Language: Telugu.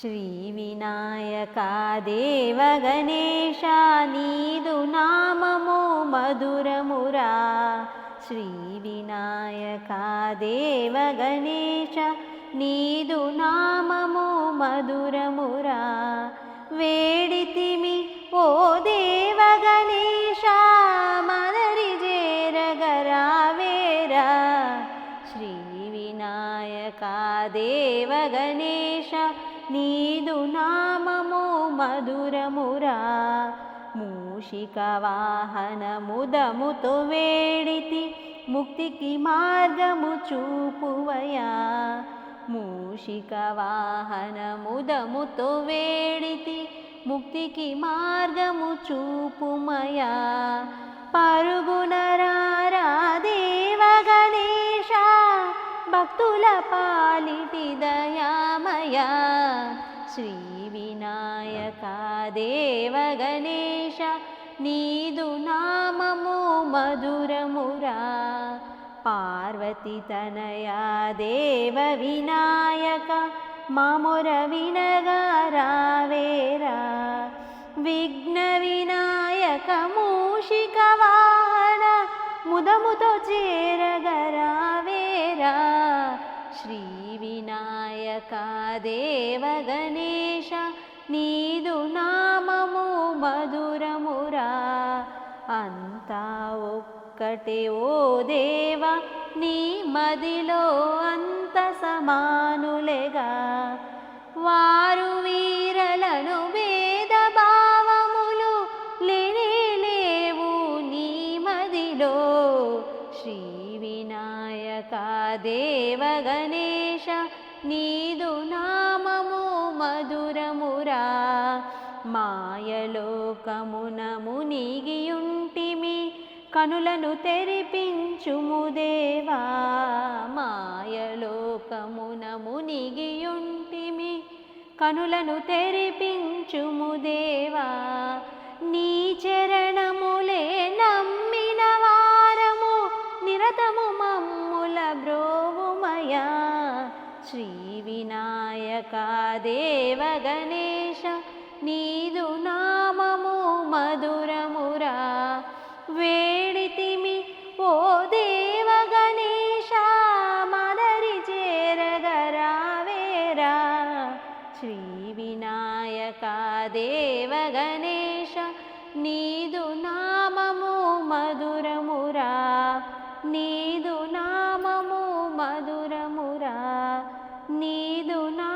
శ్రీవినాయకా దేవ గణేశ నీదు నామము మధురమురా. శ్రీవినాయకా దేవ గణేశ నీదు నామము మధురమురా. వేడితిమి ఓ దేవ గణేశ మదరి జేరగరావేరా. శ్రీవినాయకా దేవ గణేశ నీదు నామము మధురమురా. మూషిక వాహన ముదముతో వేడితి ముక్తికి మార్గము చూపువయా. మూషిక వాహన ముదముతో వేడితి ముక్తికి మార్గము చూపుమయా. పరుగునరారా దేవ గణేశ భక్తుల పాలిటి దయామయా. శ్రీవినాయకా దేవ గణేశ నీదు నామము మధురమురా. పార్వతి తనయా దేవ వినాయక మామొర వినగారావేరా. విఘ్న వినాయక మూషిక వాహన ముదముతో చేరగరావేరా. శ్రీవినాయకా దేవ గణేశ నీదు నామము మధురమురా. అంతా ఒక్కటే ఓ దేవ నీ మదిలో అంత సమానులేగా. వారు వీరలను భేద భావములు లేనే లేవు నీ మదిలో. శ్రీవినాయకా దేవ గణేశ నీదు నామము మధురమురా. మాయలోకమున మునిగియుంటిమి కనులను తెరిపించుము దేవా. మాయలోకమున మునిగియుంటిమి కనులను తెరిపించుము దేవా. నీ చరణములే నమ్మిన వారము నిరతము మమ్ముల బ్రోవుమయా. శ్రీవినాయకా దేవ గణేశ నీదు నామము మధురమురా. వేడితిమి ఓ దేవ గణేశ మదరి చేరగరావేరా. శ్రీవినాయకా దేవ గణేశ నీదు నామము మధురమురా. నీదు నామము మధురమురా. నీదు నా